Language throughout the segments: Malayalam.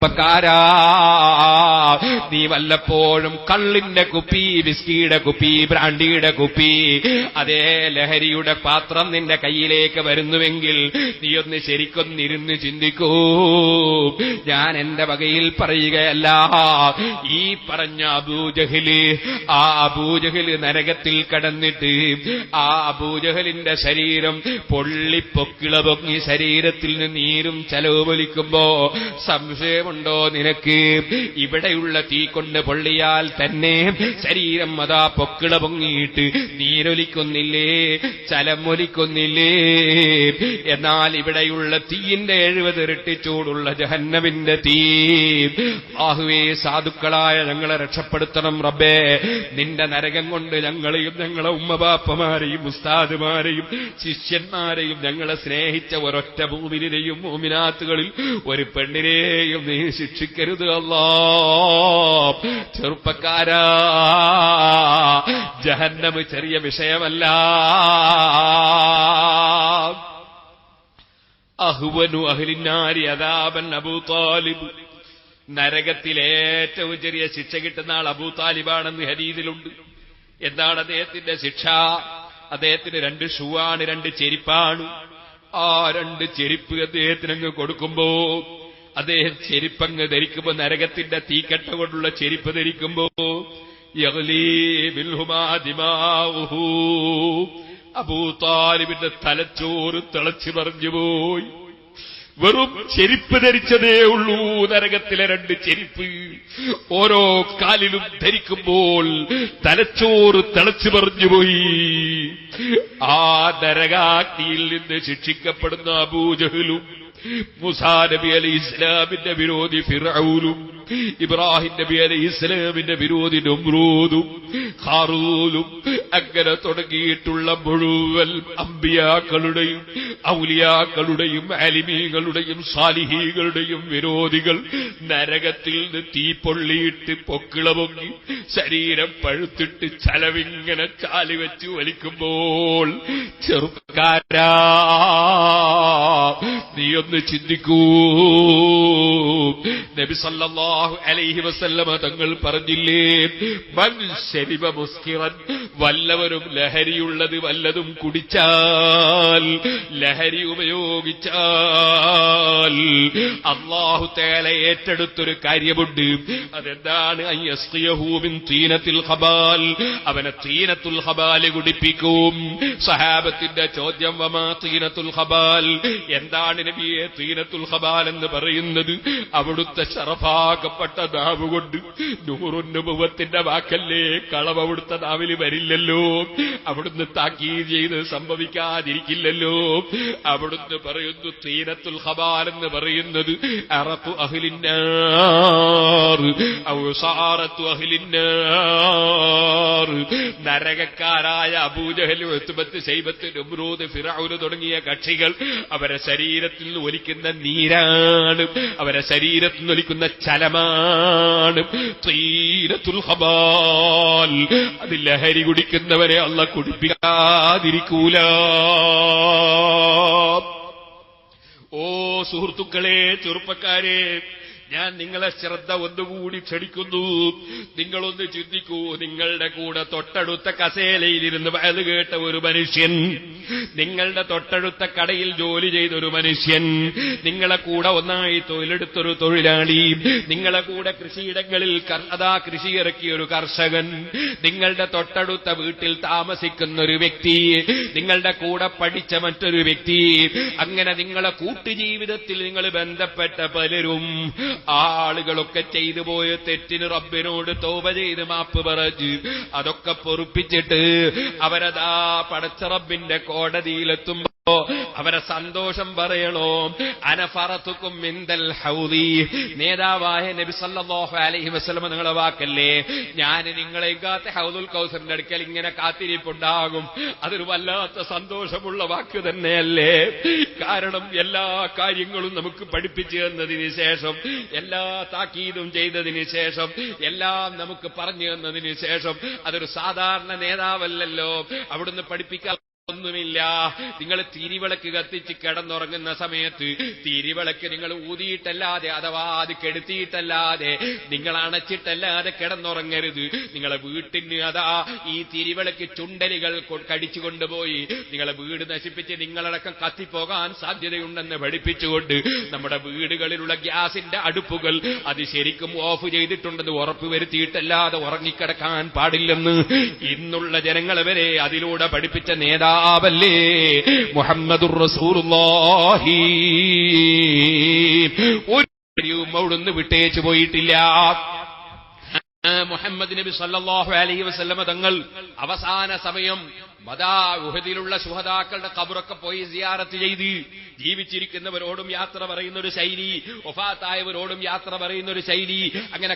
ാരാ നീ വല്ലപ്പോഴും കള്ളിന്റെ കുപ്പി, വിസ്കിയുടെ കുപ്പി, ബ്രാൻഡിയുടെ കുപ്പി, അതേ ലഹരിയുടെ പാത്രം നിന്റെ കയ്യിലേക്ക് വരുന്നുവെങ്കിൽ നീ ഒന്ന് ശരിക്കൊന്നിരുന്ന് ചിന്തിക്കൂ. ഞാൻ എന്റെ വകയിൽ പറയുകയല്ല. ഈ പറഞ്ഞ അബൂജഹല്, ആ അബൂജഹല് നരകത്തിൽ കടന്നിട്ട് ആ അബൂജഹലിന്റെ ശരീരം പൊള്ളിപ്പൊക്കിള പൊങ്ങി ശരീരത്തിൽ നിന്ന് നീരും ചലവുപൊലിക്കുമ്പോ സംശയമുണ്ടോ നിനക്ക്? ഇവിടെയുള്ള തീ കൊണ്ട് പൊള്ളിയാൽ തന്നെ ശരീരം അതാ പൊക്കിള പൊങ്ങിയിട്ട് നീരൊലിക്കുന്നില്ലേ, ചലമൊലിക്കുന്നില്ലേ? എന്നാൽ ഇവിടെയുള്ള തീയിന്റെ 70 ഇരട്ടി ചൂടുള്ള ജഹന്നമിന്റെ തീ. ആഹുവേ, സാധുക്കളായ ഞങ്ങളെ രക്ഷപ്പെടുത്തണം റബ്ബേ. നിന്റെ നരകം കൊണ്ട് ഞങ്ങളെയും ഞങ്ങളെ ഉമ്മബാപ്പമാരെയും ഉസ്താദുമാരെയും ശിഷ്യന്മാരെയും ഞങ്ങളെ സ്നേഹിച്ച ഒരൊറ്റ മൂമിനെയും മൂമിനാത്തുകളിൽ ഒരു പെണ്ണിനെയും നീ ശിക്ഷിക്കരുത് അല്ലാ. ചെറുപ്പക്കാരാ, ജഹന്നമ് ചെറിയ വിഷയമല്ല. അഹ്വനു അഹ്ലിന്നാരി അദാബൻ അബൂ താലിബ്. നരകത്തിലെ ഏറ്റവും ചെറിയ ശിക്ഷ കിട്ടുന്ന ആൾ അബൂ താലിബാണെന്ന് ഹദീസിലുണ്ട്. എന്താണ് അദ്ദേഹത്തിന്റെ ശിക്ഷ? അദ്ദേഹത്തിന് 2 ഷൂ ആണ്, 2 ചെരിപ്പാണ്. ആ 2 ചെരിപ്പ് അദ്ദേഹത്തിനങ്ങ് കൊടുക്കുമ്പോ, അദ്ദേഹം ചെരിപ്പങ്ങ് ധരിക്കുമ്പോ, നരകത്തിന്റെ തീക്കട്ട കൊണ്ടുള്ള ചെരിപ്പ് ധരിക്കുമ്പോ, അബൂ താലിബിന്റെ തലച്ചോറ് തിളച്ചു മറിഞ്ഞുപോയി. വെറും ചെരിപ്പ് ധരിച്ചതേ ഉള്ളൂ. നരകത്തിലെ 2 ചെരിപ്പ് ഓരോ കാലിലും ധരിക്കുമ്പോൾ തലച്ചോറ് തിളച്ചു മറിഞ്ഞുപോയി. ആ നരകാഗ്നിയിൽ നിന്ന് ശിക്ഷിക്കപ്പെടുന്ന അബൂജഹലും, മൂസാ നബി അലൈഹി ഇസ്ലാമിന്റെ വിരോധി ഫിർഔനും, ഇബ്രാഹിം നബി അലൈഹി ഇസ്ലാമിന്റെ വിരോധി നമ്രൂദും, ഖാറൂനും, അങ്ങനെ തുടങ്ങിയിട്ടുള്ള മുഴുവൻ അമ്പിയാക്കളുടെയും ഔലിയാക്കളുടെയും ആലിമീങ്ങളുടെയും സാലിഹീകളുടെയും വിരോധികൾ നരകത്തിൽ നിന്ന് തീ പൊള്ളിയിട്ട് പൊക്കിള പൊങ്ങി ശരീരം പഴുത്തിട്ട് ചലവിങ്ങനെ ചാലിവെച്ച് വലിക്കുമ്പോൾ, ചെറുപ്പക്കാരാ, നീയൊന്ന് ചിന്തിക്കൂ. നബി സല്ലല്ലാഹു അലൈഹി വസല്ലമ തങ്ങൾ പറഞ്ഞില്ലേ, മൻ ശരിബ മുസ്കിറൻ, വല്ലവരും ലഹരിയുള്ളത് വല്ലതും കുടിച്ചാൽ, ലഹരി ഉപയോഗിച്ചാൽ, അല്ലാഹു തആല ഏറ്റെടുത്തൊരു കാര്യമുണ്ട്. അതെന്താണ്? അയ്യസ്ഖിയഹു മിൻ തീനത്തിൽ ഖബാൽ, അവനെ തീനത്തുൽ ഖബാൽ കുടിപ്പിക്കും. സഹാബത്തിന്റെ ചോദ്യം, വമാ തീനത്തുൽ ഖബാൽ, എന്താണ് നബിയെ തീനത്തുൽ ഖബാൽ എന്ന് പറയുന്നത്? അവിടുത്തെ ശറഫാക്കപ്പെട്ട നാവ് കൊണ്ട്, നൂറുൻ നുബുവത്തിന്റെ വാക്കല്ലേ, കളവ് അവിടുത്തെ നാവിൽ വരില്ലല്ലോ, അവിടുന്ന് താക്കീത് ചെയ്ത് സംഭവിക്കാതിരിക്കില്ലല്ലോ. അവിടുന്ന് പറയുന്നു തീനത്തുൽ ഖബാൽ എന്ന് പറയുന്നത് അറഖു അഹ്ലിന്നാർ ഔ സാറത്തു അഹ്ലിന്നാർ, നരകക്കാരായ അബൂജഹൽ, ഉത്ബത്ത്, ശൈബത്ത്, നമ്രൂദ്, ഫിർഔൻ തുടങ്ങിയ കക്ഷികൾ അവരെ ശരീരത്തിൽ നിന്ന് ഒലിക്കുന്ന നീരാണ്, അവരെ ശരീരത്തിൽ നിന്ന് ഒലിക്കുന്ന ചലമാണ് തീനത്തുൽ ഖബാൽ. അത് ലഹരി കുടിക്കുന്നവരെ അല്ലാഹു കുടിപ്പിക്കാതിരിക്കൂല. ഓ സുഹൃത്തുക്കളെ, ചെറുപ്പക്കാരെ, ഞാൻ നിങ്ങളെ ശ്രദ്ധ ഒന്നുകൂടി ക്ഷണിക്കുന്നു. നിങ്ങളൊന്ന് ചിന്തിക്കൂ. നിങ്ങളുടെ കൂടെ തൊട്ടടുത്ത കസേലയിലിരുന്ന് വയത് കേട്ട ഒരു മനുഷ്യൻ, നിങ്ങളുടെ തൊട്ടടുത്ത കടയിൽ ജോലി ചെയ്തൊരു മനുഷ്യൻ, നിങ്ങളെ കൂടെ ഒന്നായി തൊഴിലെടുത്തൊരു തൊഴിലാളി, നിങ്ങളെ കൂടെ കൃഷിയിടങ്ങളിൽ അതാ കൃഷി ഇറക്കിയൊരു കർഷകൻ, നിങ്ങളുടെ തൊട്ടടുത്ത വീട്ടിൽ താമസിക്കുന്ന ഒരു വ്യക്തി, നിങ്ങളുടെ കൂടെ പഠിച്ച മറ്റൊരു വ്യക്തി, അങ്ങനെ നിങ്ങളെ കൂട്ടുജീവിതത്തിൽ നിങ്ങൾ ബന്ധപ്പെട്ട പലരും, ആളുകളൊക്കെ ചെയ്തു പോയ തെറ്റിന് റബ്ബിനോട് തൗബ ചെയ്ത് മാപ്പ് പറഞ്ഞ് അതൊക്കെ പൊറുപ്പിച്ചിട്ട് അവരതാ പടച്ച റബ്ബിന്റെ കോടതിയിലെത്തുമ്പോ അവരെ സന്തോഷം പറയണോ? അനഫറതുക്കും മിൻദൽ ഹൗദി, നേതാവായ നബി സല്ലല്ലാഹു അലൈഹി വസല്ലം നിങ്ങളെ വാക്കല്ലേ, ഞാൻ നിങ്ങളെ കാത്ത് ഹൗദുൽ കൗസറിന്റെ അടുക്കൽ ഇങ്ങനെ കാത്തിരിപ്പുണ്ടാകും. അതൊരു വല്ലാത്ത സന്തോഷമുള്ള വാക്ക് തന്നെയല്ലേ? കാരണം എല്ലാ കാര്യങ്ങളും നമുക്ക് പഠിപ്പിച്ചു തന്നതിന് ശേഷം, എല്ലാ താക്കീതും ചെയ്തതിന് ശേഷം, എല്ലാം നമുക്ക് പറഞ്ഞു തന്നതിന് ശേഷം, അതൊരു സാധാരണ നേതാവല്ലല്ലോ. അവിടുന്ന് പഠിപ്പിക്കാൻ ഒന്നുമില്ല. നിങ്ങൾ തിരിവിളക്ക് കത്തിച്ച് കിടന്നുറങ്ങുന്ന സമയത്ത് തിരിവിളക്ക് നിങ്ങൾ ഊതിയിട്ടല്ലാതെ അഥവാ അത് കെടുത്തിയിട്ടല്ലാതെ നിങ്ങൾ അണച്ചിട്ടല്ലാതെ കിടന്നുറങ്ങരുത്. നിങ്ങളെ വീട്ടിന് അതാ ഈ തിരിവിളക്ക് ചുണ്ടലികൾ കടിച്ചു കൊണ്ടുപോയി നിങ്ങളെ വീട് നശിപ്പിച്ച് നിങ്ങളടക്കം കത്തിപ്പോകാൻ സാധ്യതയുണ്ടെന്ന് പഠിപ്പിച്ചുകൊണ്ട് നമ്മുടെ വീടുകളിലുള്ള ഗ്യാസിന്റെ അടുപ്പുകൾ അത് ശരിക്കും ഓഫ് ചെയ്തിട്ടുണ്ടെന്ന് ഉറപ്പുവരുത്തിയിട്ടല്ലാതെ ഉറങ്ങിക്കിടക്കാൻ പാടില്ലെന്ന് ഇന്നുള്ള ജനങ്ങളെ വരെ അതിലൂടെ പഠിപ്പിച്ച നേതാവല്ലേ മുഹമ്മദുർ റസൂലുള്ളാഹി. ഒരു കാര്യവും അവിടുന്ന് വിട്ടേച്ചു പോയിട്ടില്ല. മുഹമ്മദ് നബി സല്ലല്ലാഹു അലൈഹി വസല്ലമ തങ്ങൾ അവസാന സമയം ഉഹദിലുള്ള ശുഹദാക്കളുടെ ഖബറൊക്കെ പോയി സിയാറത്ത് ചെയ്ത് ജീവിച്ചിരിക്കുന്നവരോടും യാത്ര പറയുന്ന ഒരു ശൈലി, വഫാത്തായവരോടും യാത്ര പറയുന്ന ഒരു ശൈലി, അങ്ങനെ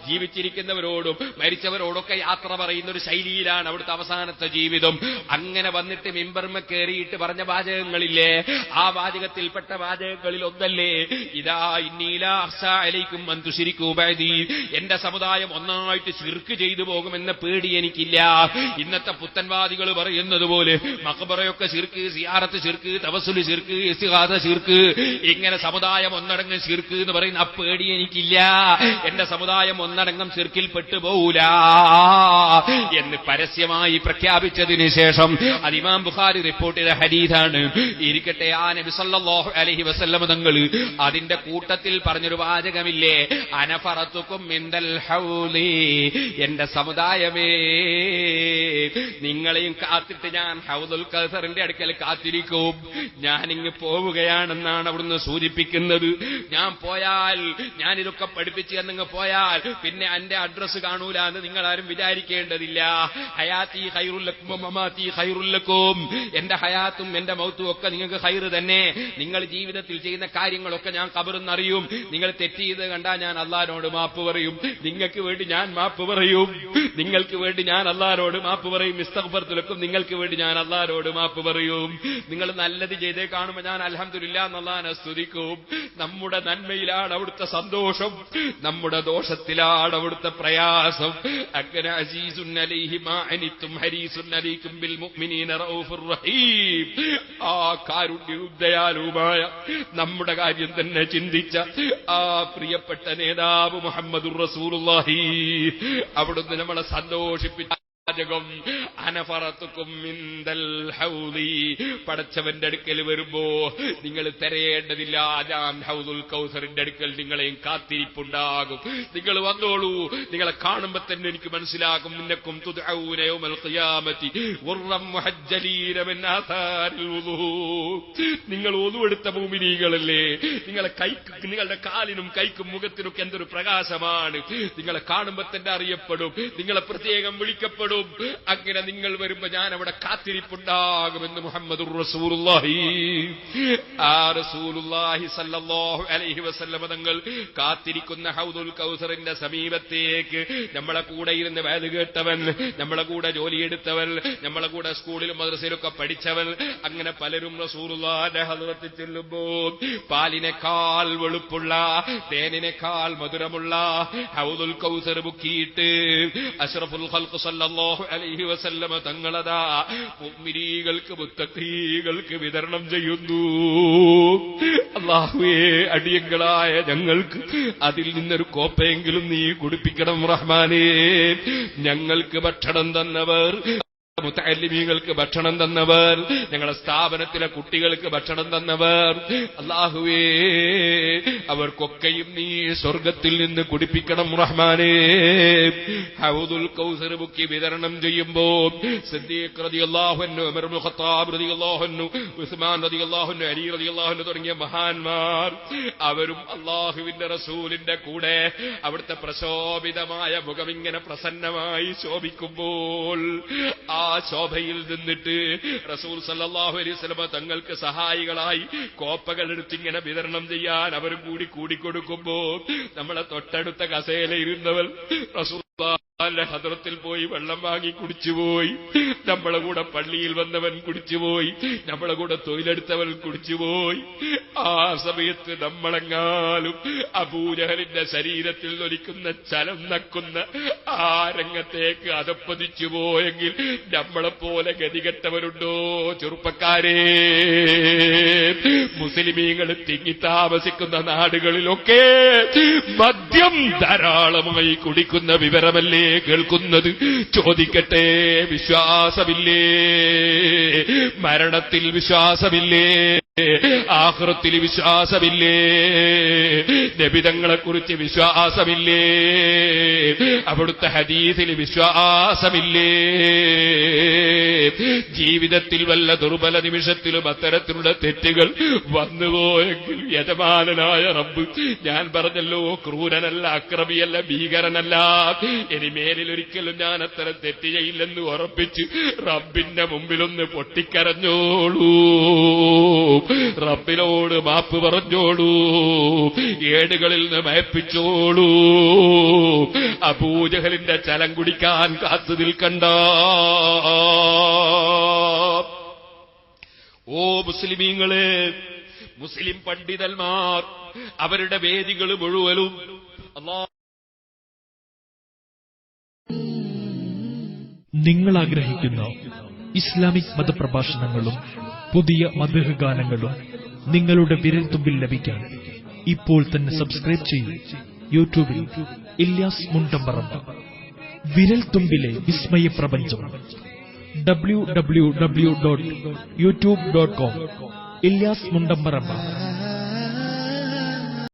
ജീവിച്ചിരിക്കുന്നവരോടും മരിച്ചവരോടൊക്കെ യാത്ര പറയുന്ന ഒരു ശൈലിയിലാണ് അവിടുത്തെ അവസാനത്തെ ജീവിതം. അങ്ങനെ വന്നിട്ട് മിമ്പർമ കയറിയിട്ട് പറഞ്ഞ വാചകങ്ങളില്ലേ, ആ വാചകത്തിൽപ്പെട്ട വാചകങ്ങളിൽ ഒന്നല്ലേ ഇദാ ഇന്നീലാ അഖ്സാ അലൈക്കും അൻ തുശ്രികൂ ബഅദി, എന്റെ സമുദായം ഒന്നായിട്ട് ശിർക്ക് ചെയ്തു പോകുമെന്ന പേടി എനിക്കില്ല. ഇന്നത്തെ പുത്തൻവാദികൾ പറയുന്നത് പോലെ മഖബറയൊക്കെ ശിർക്ക്, സിയാറത്ത് ശിർക്ക്, തവസ്സുൽ ശിർക്ക്, ഇസ്തിഗാസ ശിർക്ക്, ഇങ്ങനെ സമുദായം ഒന്നടങ്കം ശിർക്ക് എന്ന് പറയുന്ന ആ പേടി എനിക്കില്ല. എന്റെ സമുദായം ഒന്നടങ്കം ശിർക്കിൽ പെട്ടുപോകൂല എന്ന് പരസ്യമായി പ്രഖ്യാപിച്ചതിന് ശേഷം അത് ഇമാം ബുഖാരി റിപ്പോർട്ട് ചെയ്ത ഹദീസാണ്. ഇരിക്കട്ടെ, ആ നബി സല്ലല്ലാഹു അലൈഹി വസല്ലം തങ്ങൾ അതിന്റെ കൂട്ടത്തിൽ പറഞ്ഞൊരു വാചകമില്ലേ, അനഫറത്തുക്കും മിൻദൽ ഹൗലി, എന്റെ സമുദായമേ നിങ്ങളെയും കാത്തിട്ട് ഞാൻ ഹൗദുൽ കൗസറിന്റെ അടുക്കൽ കാത്തിരിക്കും. ഞാനിങ്ങ് പോവുകയാണെന്നാണ് അവിടുന്ന് സൂചിപ്പിക്കുന്നത്. ഞാൻ പോയാൽ, ഞാനിതൊക്കെ പഠിപ്പിച്ച് എന്നിങ്ങ് പോയാൽ പിന്നെ എന്റെ അഡ്രസ് കാണൂല എന്ന് നിങ്ങളാരും വിചാരിക്കേണ്ടതില്ല. ഹയാത്തി ഖൈറുൽ ലക്കും മമാത്തി ഖൈറുൽ ലക്കും, എന്റെ ഹയാത്തും എന്റെ മൗത്തും ഒക്കെ നിങ്ങൾക്ക് ഖൈറ് തന്നെ. നിങ്ങൾ ജീവിതത്തിൽ ചെയ്യുന്ന കാര്യങ്ങളൊക്കെ ഞാൻ ഖബറിന്ന് അറിയും. നിങ്ങൾ തെറ്റ് ചെയ്ത് കണ്ടാൽ ഞാൻ അല്ലാഹുവിനോട് മാപ്പ് പറയും. നിങ്ങൾക്ക് വേണ്ടി ഞാൻ മാപ്പ് പറയും. നിങ്ങൾക്ക് വേണ്ടി ഞാൻ അല്ലാഹുവിനോട് മാപ്പ് പറയും. ഇസ്തിഗ്ഫാർത്തുലക്കും, നിങ്ങൾക്ക് വേണ്ടി ഞാൻ അല്ലാഹുവിനോട് മാപ്പ് പറയും. നിങ്ങൾ നല്ലത് ചെയ്തേ കാണുമ്പോൾ ഞാൻ അൽഹംദുലില്ലാഹ് അല്ലാഹുവിനെ സ്തുതിക്കും. നമ്മുടെ നന്മയിലാണ് അവിടുത്തെ സന്തോഷം, നമ്മുടെ ദോഷത്തിലാണ് അവിടുത്തെ പ്രയാസം. അങ്ങനെ അസീസുൻ അലൈഹി മാ അനിത്തും ഹരീസുൻ അലൈക്കും ബിൽ മുഅ്മിനീന റഊഫുർ റഹീം, ആ കാരുണ്യവും ദയാലുമായ നമ്മുടെ കാര്യം തന്നെ ചിന്തിച്ച ആ പ്രിയപ്പെട്ട നേതാവ് മുഹമ്മദുർ റസൂലുള്ളാഹി അവിടുന്ന് നമ്മളെ സന്തോഷിപ്പിച്ച അനഫറത്തുക്കും മിൻദൽ ഹൗദി, പടച്ചവന്റെ അടുക്കൽ വരുമ്പോ നിങ്ങൾ തിരയേണ്ടതില്ല, ഞാൻ ഹൗദുൽ കൗസറിന്റെ അടുക്കൽ നിങ്ങളെയും കാത്തിരിപ്പുണ്ടാകും. നിങ്ങൾ വന്നോളൂ, നിങ്ങളെ കാണുമ്പോ തന്നെ എനിക്ക് മനസ്സിലാകും. ഇന്നക്കും തുദ്ഊന യൗമൽ ഖിയാമത്തി വറം മുഹജ്ജലീന മിൻ ആസാരിൽ വുളൂ, നിങ്ങൾ ഒതുവെടുത്ത മുഅ്മിനീകളല്ലേ, നിങ്ങളുടെ കാലിനും കൈക്കും മുഖത്തിനൊക്കെ എന്തൊരു പ്രകാശമാണ്. നിങ്ങളെ കാണുമ്പോ തന്നെ അറിയപ്പെടും, നിങ്ങളെ പ്രത്യേകം വിളിക്കപ്പെടും. അങ്ങനെ നിങ്ങൾ വരുമ്പോ ഞാൻ അവിടെ കാത്തിരിപ്പുണ്ടാകുമെന്ന് മുഹമ്മദുർ റസൂലുള്ളാഹി. ആ റസൂലുള്ളാഹി സല്ലല്ലാഹു അലൈഹി വസല്ലം തങ്ങൾ കാത്തിരിക്കുന്ന ഹൗദുൽ കൗസറിന്റെ സമീപത്തേക്ക് നമ്മളെ കൂടെ ഇരുന്ന് വേദ കേട്ടവൻ, നമ്മളെ കൂടെ ജോലിയെടുത്തവൻ, നമ്മളെ കൂടെ സ്കൂളിലും മദ്രസയിലൊക്കെ പഠിച്ചവൻ, അങ്ങനെ പലരും റസൂലുള്ളാഹിന്റെ ഹദ്റത്തിൽ ചെല്ലുമ്പോ പാലിനേക്കാൾ വെളുപ്പുള്ള, തേനിനേക്കാൾ മധുരമുള്ള ഹൗദുൽ കൗസർ മുക്കിയിട്ട് അഷ്റഫുൽ ഖൽഖ് സല്ലല്ലാഹു അലൈഹി വസല്ലമ തങ്ങളതാ മുഅ്മിനീകൾക്ക് മുത്തഖീകൾക്ക് വിതരണം ചെയ്യുന്നു. അല്ലാഹുവേ, അടിയങ്ങളായ ഞങ്ങൾക്ക് അതിൽ നിന്നൊരു കോപ്പയെങ്കിലും നീ കുടിപ്പിക്കണം റഹ്മാനേ. ഞങ്ങൾക്ക് ഭക്ഷണം തന്നവർ, മുതഅല്ലിമീങ്ങൾക്ക് ഭക്ഷണം തന്നവർ, ഞങ്ങളുടെ സ്ഥാപനത്തിലെ കുട്ടികൾക്ക് ഭക്ഷണം തന്നവർ, അല്ലാഹുവേ അവർക്കൊക്കെയും നീ സ്വർഗത്തിൽ നിന്ന് കുടിപ്പിക്കണം റഹ്മാനേ. ഹൗദുൽ കൗസർ മുക്കി വിതരണം ചെയ്യുമ്പോ സിദ്ദീഖ് റളിയല്ലാഹു അൻഹു, ഉമർ ഇബ്നു ഖത്താബ് റളിയല്ലാഹു അൻഹു, ഉസ്മാൻ റളിയല്ലാഹു അൻഹു, അലി റളിയല്ലാഹു അൻഹു തുടങ്ങിയ മഹാന്മാർ അവരും അല്ലാഹുവിന്റെ റസൂലിന്റെ കൂടെ അവിടുത്തെ പ്രശോഭിതമായ മുഖം ഇങ്ങനെ പ്രസന്നമായി ശോഭിക്കുമ്പോൾ ആ ശോഭയിൽ നിന്നിട്ട് റസൂൽ സല്ലല്ലാഹു അലൈഹി വസല്ലം തങ്ങൾക്ക് സഹായികളായി കോപ്പകൾ എടുത്തിങ്ങനെ വിതരണം ചെയ്യാൻ അവരും കൂടി കൂടിക്കൊടുക്കുമ്പോ നമ്മളെ തൊട്ടടുത്ത കസേലയിരുന്നവർ റസൂൽ അള്ളാഹുവിന്റെ ഹദ്റത്തിൽ പോയി വെള്ളം വാങ്ങി കുടിച്ചുപോയി, നമ്മളെ കൂടെ പള്ളിയിൽ വന്നവൻ കുടിച്ചുപോയി, നമ്മളെ കൂടെ തൊഴിലെടുത്തവൻ കുടിച്ചുപോയി. ആ സമയത്ത് നമ്മളെങ്ങാലും അബൂജഹലിന്റെ ശരീരത്തിൽ ഒലിക്കുന്ന ചലം നക്കുന്ന ആ രംഗത്തേക്ക് അതപ്പതിച്ചു പോയെങ്കിൽ നമ്മളെപ്പോലെ ഗതികെട്ടവരുണ്ടോ? ചെറുപ്പക്കാരെ, മുസ്ലിമീങ്ങൾ തിങ്ങി താമസിക്കുന്ന നാടുകളിലൊക്കെ മദ്യം ധാരാളമായി കുടിക്കുന്ന വിവരമല്ലേ കേൾക്കുന്നത്? ചോദിക്കട്ടെ, വിശ്വാസമില്ലേ? മരണത്തിൽ വിശ്വാസമില്ലേ? ആഖിറത്തിൽ വിശ്വാസമില്ലേ? നബിതങ്ങളെക്കുറിച്ച് വിശ്വാസമില്ലേ? അവിടുത്തെ ഹദീസിൽ വിശ്വാസമില്ലേ? ജീവിതത്തിൽ വല്ല ദുർബല നിമിഷത്തിലും അത്തരത്തിലുള്ള തെറ്റുകൾ വന്നുപോയെങ്കിൽ യജമാനനായ റബ്ബ്, ഞാൻ പറഞ്ഞല്ലോ, ക്രൂരനല്ല, അക്രമിയല്ല, ഭീകരനല്ല, ഇനി മേലിലൊരിക്കലും ഞാൻ അത്തരം തെറ്റ് ചെയ്യില്ലെന്ന് ഉറപ്പിച്ച് റബ്ബിന്റെ മുമ്പിലൊന്ന് പൊട്ടിക്കരഞ്ഞോളൂ, റബ്ബിനോട് മാപ്പ് പറഞ്ഞോളൂ, ഏടുകളിൽ നിന്ന് മയപ്പിച്ചോളൂ. അബൂജഹലിന്റെ ചലം കുടിക്കാൻ കാത്തു നിൽക്കണ്ട. ഓ മുസ്ലിമീങ്ങളെ, മുസ്ലിം പണ്ഡിതന്മാർ അവരുടെ വേദികൾ മുഴുവനും നിങ്ങൾ ആഗ്രഹിക്കുന്ന ഇസ്ലാമിക് മതപ്രഭാഷണങ്ങളും പുതിയ മദ്ഹ് നിങ്ങളുടെ വിരൽത്തുമ്പിൽ ലഭിക്കാൻ ഇപ്പോൾ തന്നെ സബ്സ്ക്രൈബ് ചെയ്യൂ. യൂട്യൂബിൽ ഇല്യാസ് മുണ്ടംപറമ്പ്. വിരൽത്തുമ്പിലെ വിസ്മയ പ്രപഞ്ചം. www.youtube.com ഇല്യാസ് മുണ്ടംപറമ്പ്.